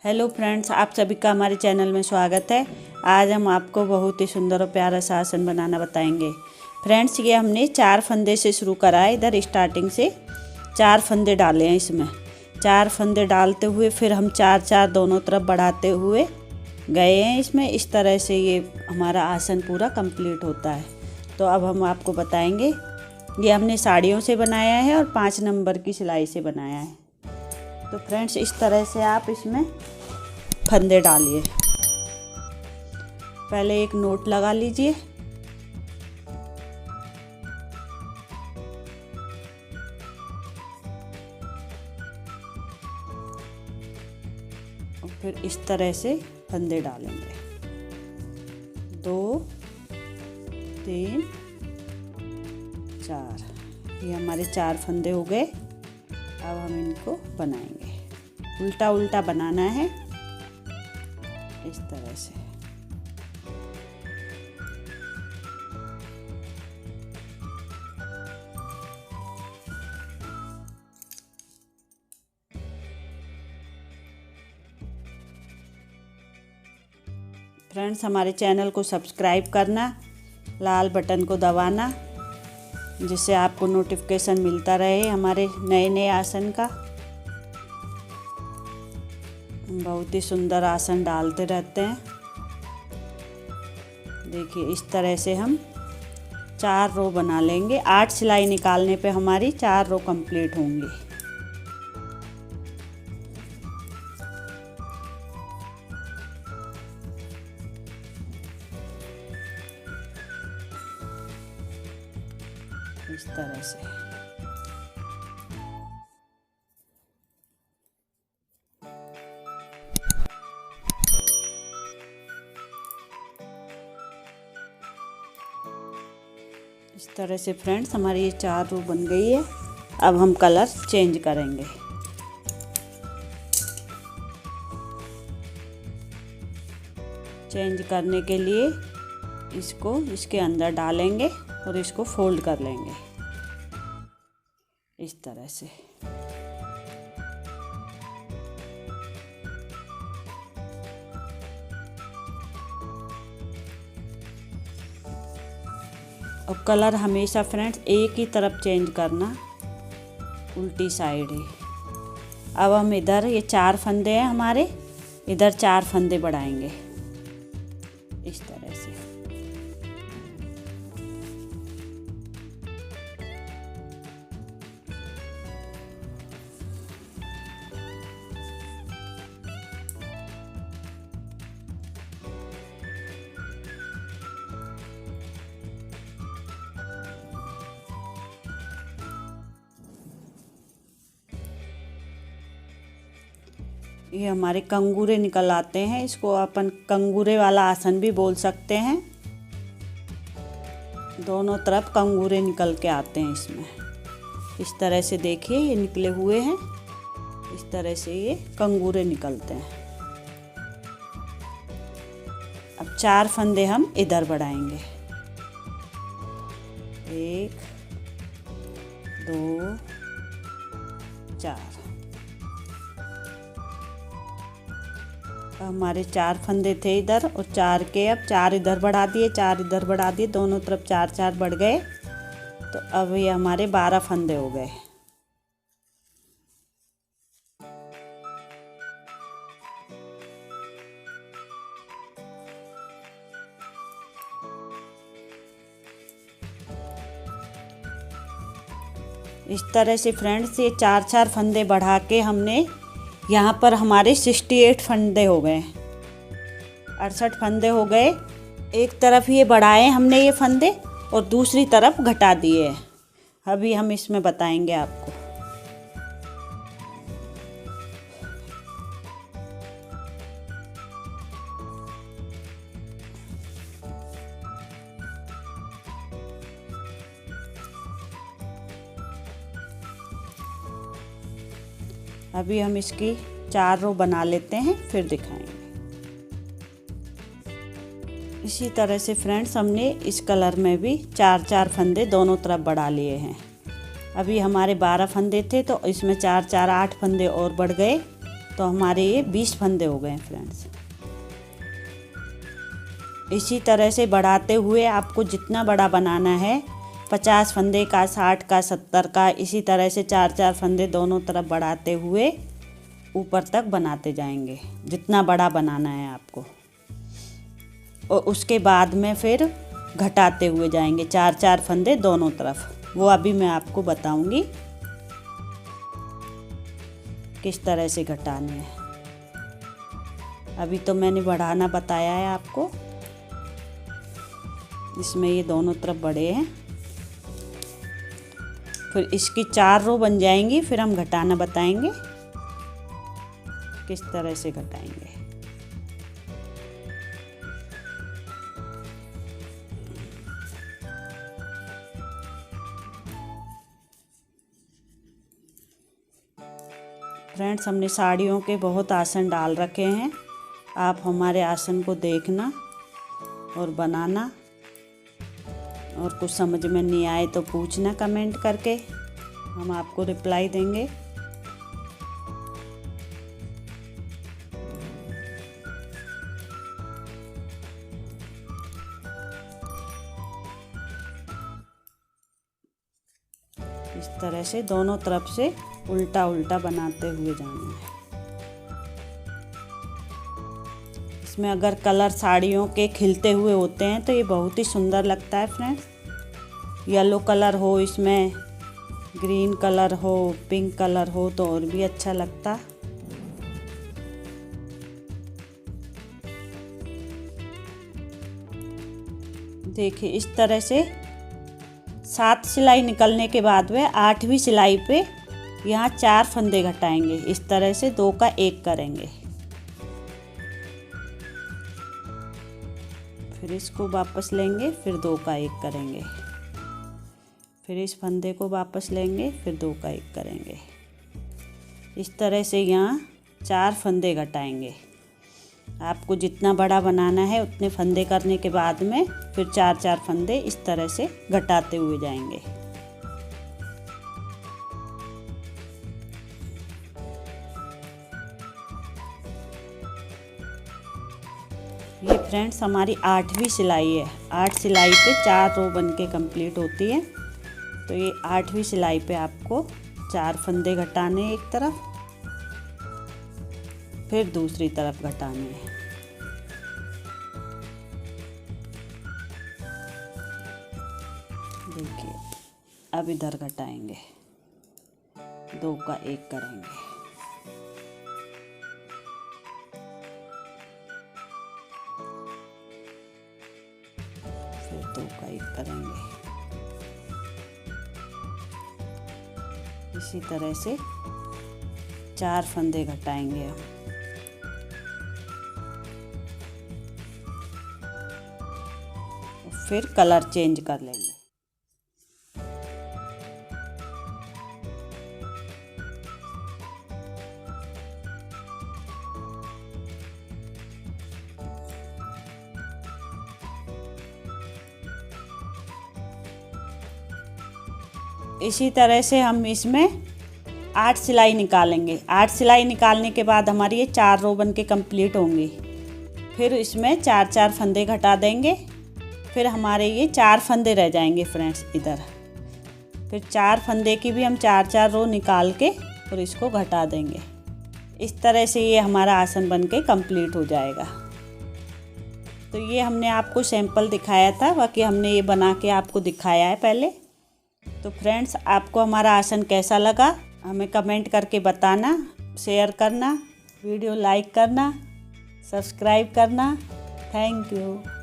Hello friends, आप सभी का हमारे चैनल में स्वागत है। आज हम आपको बहुत ही सुंदर और प्यारा सा आसन बनाना बताएंगे। फ्रेंड्स, ये हमने 4 फंदे से शुरू करा है। इधर स्टार्टिंग से 4 फंदे डाले हैं। इसमें 4 फंदे डालते हुए फिर हम 4 दोनों तरफ बढ़ाते हुए गए हैं। इसमें इस तरह से ये हमारा आसन पूरा कंप्लीट होता है। तो अब हम आपको बताएंगे। ये हमने साड़ियों से बनाया है और 5 नंबर की सिलाई से बनाया है। तो फ्रेंड्स, इस तरह से आप इसमें फंदे डालिए। पहले एक नोट लगा लीजिए। और फिर इस तरह से फंदे डालेंगे। 2 3 4। ये हमारे 4 फंदे हो गए। अब हम इनको बनाएंगे। उल्टा उल्टा बनाना है इस तरह से। फ्रेंड्स, हमारे चैनल को सब्सक्राइब करना, लाल बटन को दबाना, जिससे आपको नोटिफिकेशन मिलता रहे हमारे नए नए आसन का। बहुत ही सुंदर आसन डालते रहते हैं। देखिए, इस तरह से हम 4 रो बना लेंगे। 8 सिलाई निकालने पे हमारी 4 रो कंप्लीट होंगी। इस तरह से फ्रेंड्स, हमारी ये 4 रो बन गई है। अब हम कलर चेंज करेंगे। चेंज करने के लिए इसको इसके अंदर डालेंगे और इसको फोल्ड कर लेंगे इस तरह से। और कलर हमेशा फ्रेंड्स एक ही तरफ चेंज करना, उल्टी साइड है। अब हम इधर ये 4 फंदे हैं हमारे, इधर 4 फंदे बढ़ाएंगे इस तरह से। ये हमारे कंगूरे निकल आते हैं। इसको अपन कंगूरे वाला आसन भी बोल सकते हैं। दोनों तरफ कंगूरे निकल के आते हैं इसमें। इस तरह से देखिए, ये निकले हुए हैं। इस तरह से ये कंगूरे निकलते हैं। अब 4 फंदे हम इधर बढ़ाएंगे। 1 2 4। हमारे 4 फंदे थे इधर, और 4 के अब 4 इधर बढ़ा दिए, 4 इधर बढ़ा दिए। दोनों तरफ 4 बढ़ गए। तो अब ये हमारे 12 फंदे हो गए। इस तरह से फ्रेंड्स, ये 4 फंदे बढ़ा के हमने यहाँ पर हमारे 68 फंदे हो गए। 68 फंदे हो गए। एक तरफ ये बढ़ाए हमने ये फंदे और दूसरी तरफ घटा दिए। अभी हम इसमें बताएंगे आपको। अभी हम इसकी 4 रो बना लेते हैं, फिर दिखाएंगे। इसी तरह से फ्रेंड्स, हमने इस कलर में भी 4 फंदे दोनों तरफ बढ़ा लिए हैं। अभी हमारे 12 फंदे थे, तो इसमें 4 8 फंदे और बढ़ गए। तो हमारे ये 20 फंदे हो गए फ्रेंड्स। इसी तरह से बढ़ाते हुए आपको जितना बड़ा बनाना है, 50 फंदे का, 60 का, 70 का, इसी तरह से 4-4 फंदे दोनों तरफ बढ़ाते हुए ऊपर तक बनाते जाएंगे, जितना बड़ा बनाना है आपको। और उसके बाद में फिर घटाते हुए जाएंगे 4-4 फंदे दोनों तरफ। वो अभी मैं आपको बताऊंगी किस तरह से घटाने हैं। अभी तो मैंने बढ़ाना बताया है आपको। इसमें ये दोनों तरफ बड़े हैं। फिर इसकी 4 रो बन जाएंगी, फिर हम घटाना बताएंगे किस तरह से घटाएंगे। फ्रेंड्स, हमने साड़ियों के बहुत आसन डाल रखे हैं। आप हमारे आसन को देखना और बनाना, और कुछ समझ में नहीं आए तो पूछना कमेंट करके, हम आपको रिप्लाई देंगे। इस तरह से दोनों तरफ से उल्टा उल्टा बनाते हुए जाना है। इसमें अगर कलर साड़ियों के खिलते हुए होते हैं तो ये बहुत ही सुंदर लगता है फ्रेंड्स। येलो कलर हो, इसमें ग्रीन कलर हो, पिंक कलर हो तो और भी अच्छा लगता। देखिए इस तरह से 7 सिलाई निकलने के बाद में 8वीं सिलाई पे यहाँ 4 फंदे घटाएंगे। इस तरह से 2 का 1 करेंगे। फिर इसको वापस लेंगे, फिर 2 का 1 करेंगे। फिर इस फंदे को वापस लेंगे, फिर 2 का 1 करेंगे। इस तरह से यहाँ 4 फंदे घटाएंगे। आपको जितना बड़ा बनाना है उतने फंदे करने के बाद में फिर 4-4 फंदे इस तरह से घटाते हुए जाएंगे। ये फ्रेंड्स हमारी 8वीं सिलाई है। 8 सिलाई पे 4 रो बन के कंप्लीट होती है। तो ये 8वीं सिलाई पे आपको 4 फंदे घटाने हैं एक तरफ, फिर दूसरी तरफ घटाने हैं। देखिए अब इधर घटाएंगे, 2 का 1 करेंगे। फिर 2 का 1 करेंगे। इसी तरह से 4 फंदे घटाएंगे हम। फिर कलर चेंज कर लेंगे। इसी तरह से हम इसमें 8 सिलाई निकालेंगे। 8 सिलाई निकालने के बाद हमारी ये 4 रो बन के कंप्लीट होंगी। फिर इसमें 4-4 फंदे घटा देंगे। फिर हमारे ये 4 फंदे रह जाएंगे फ्रेंड्स इधर। फिर 4 फंदे की भी हम 4-4 रो निकाल के और इसको घटा देंगे। इस तरह से ये हमारा आसन बन के कंप्लीट हो जाएगा। तो ये हमने आपको सैंपल दिखाया था, बाकी हमने ये बना के आपको दिखाया है पहले। तो फ्रेंड्स, आपको हमारा आसन कैसा लगा हमें कमेंट करके बताना, शेयर करना, वीडियो लाइक करना, सब्सक्राइब करना। Thank you.